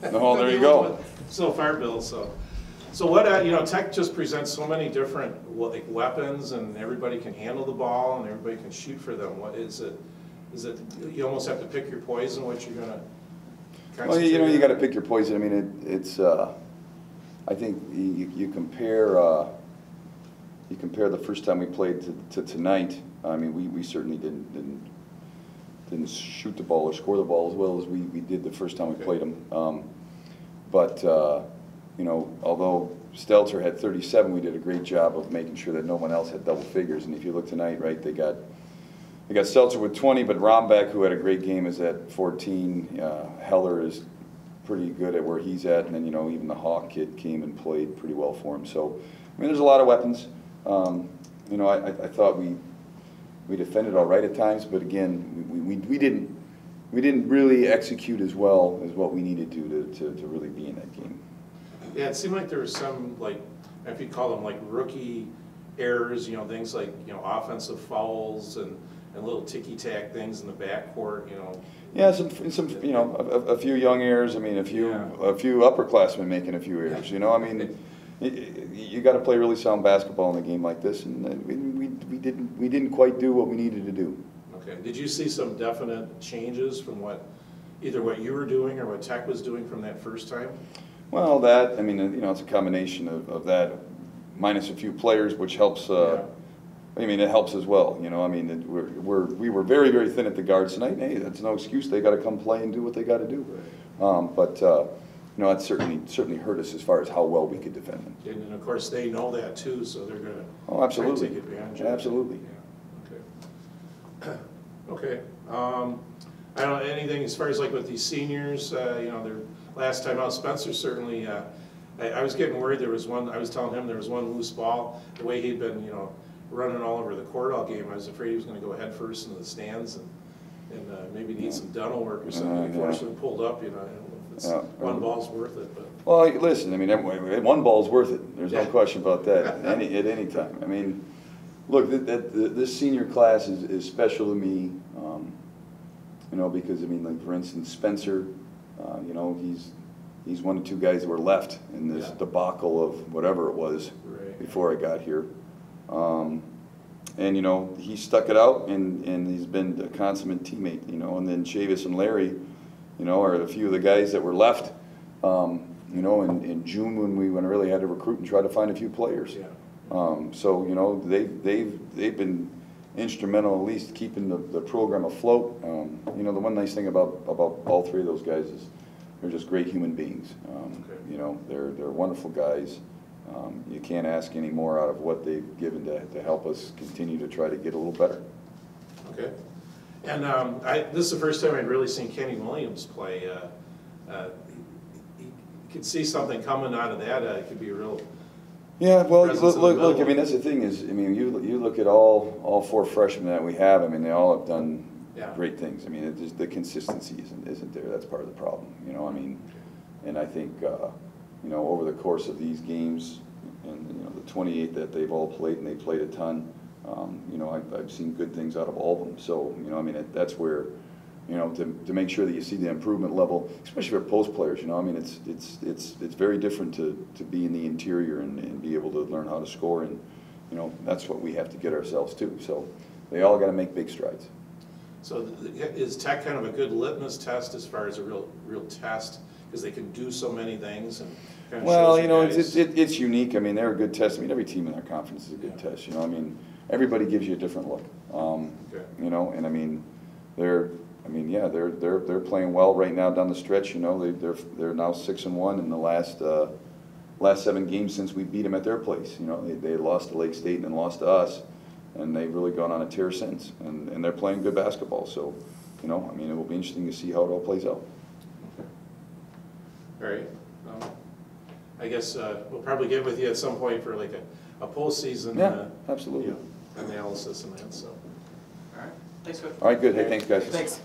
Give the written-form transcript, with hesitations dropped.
Oh, there you go. So far, Bill. So what, you know, Tech just presents so many different like weapons, and everybody can handle the ball, and everybody can shoot for them. What is it? Is it you almost have to pick your poison, what you're gonna concentrate Well, you know, you on? got to pick your poison. I mean, it's. I think you compare the first time we played to tonight. I mean, we certainly didn't shoot the ball or score the ball as well as we did the first time we played them. But you know, although Stelter had 37, we did a great job of making sure that no one else had double figures. And if you look tonight, right, they got Stelter with 20, but Rombeck, who had a great game, is at 14. Heller is pretty good at where he's at, and then, you know, even the Hawk kid came and played pretty well for him. So, I mean, there's a lot of weapons. You know, I thought we defended all right at times, but again, we didn't really execute as well as what we needed to really be in that game. Yeah, it seemed like there was some, like, if you call them like rookie errors, you know, things like, you know, offensive fouls and little ticky-tack things in the backcourt, you know. Yeah, some you know, a few young errors. I mean, a few upperclassmen making a few errors. You know, I mean, you got to play really sound basketball in a game like this, and we didn't quite do what we needed to do. Okay. Did you see some definite changes from either what you were doing or what Tech was doing from that first time? Well, I mean, you know, it's a combination of that, minus a few players, which helps. I mean, it helps as well. You know, I mean, we were very, very thin at the guards tonight. And, hey, that's no excuse. They got to come play and do what they got to do. But you know, that certainly hurt us as far as how well we could defend them. And of course, they know that too, so they're going to absolutely take advantage of it. Absolutely. Yeah. Okay. I don't know anything as far as like with these seniors. You know, their last time out, Spencer certainly. I was getting worried. There was one. I was telling him there was one loose ball. The way he'd been, you know, running all over the court all game, I was afraid he was going to go head first into the stands and maybe need some dental work or something. Unfortunately, pulled up. You know, I don't know if it's one ball's worth it. But well, listen. I mean, one ball's worth it. There's no question about that. At any time. I mean, look, this senior class is special to me. You know, because I mean, like for instance, Spencer. You know, he's one of two guys that were left in this debacle of whatever it was before I got here. And you know, he stuck it out, and he's been a consummate teammate. You know, and then Chavis and Larry, you know, are a few of the guys that were left. You know, in June when I really had to recruit and try to find a few players. So you know, they've been instrumental, at least keeping the program afloat. You know, the one nice thing about all three of those guys is they're just great human beings. You know, they're wonderful guys. You can't ask any more out of what they've given to help us continue to try to get a little better. Okay. And this is the first time I'd really seen Kenny Williams play. You could see something coming out of that. It could be a real. Yeah, well, look. I mean, that's the thing is, I mean, you look at all four freshmen that we have. I mean, they all have done great things. I mean, just the consistency isn't there. That's part of the problem. You know, I mean, and I think you know, over the course of these games, and you know, the 28 that they've all played, and they played a ton. You know, I've seen good things out of all of them. So you know, I mean, that's where, you know, to make sure that you see the improvement level, especially for post players. You know, I mean, it's very different to be in the interior and be able to learn how to score, and you know, that's what we have to get ourselves to. So they all got to make big strides. So is Tech kind of a good litmus test as far as a real test, because they can do so many things and kind of well, you know, it's unique. I mean, they're a good test. I mean, every team in their conference is a good test. You know, I mean, everybody gives you a different look. You know, and I mean, they're playing well right now down the stretch. You know, they're now 6-1 in the last 7 games since we beat them at their place. You know, they lost to Lake State and then lost to us, and they've really gone on a tear since. And they're playing good basketball. So, you know, I mean, it will be interesting to see how it all plays out. Okay. All right. I guess we'll probably get with you at some point for like a postseason. Absolutely. You know, analysis and that. So. All right. Thanks, Coach. All right, good. Hey, thanks, guys. Thanks.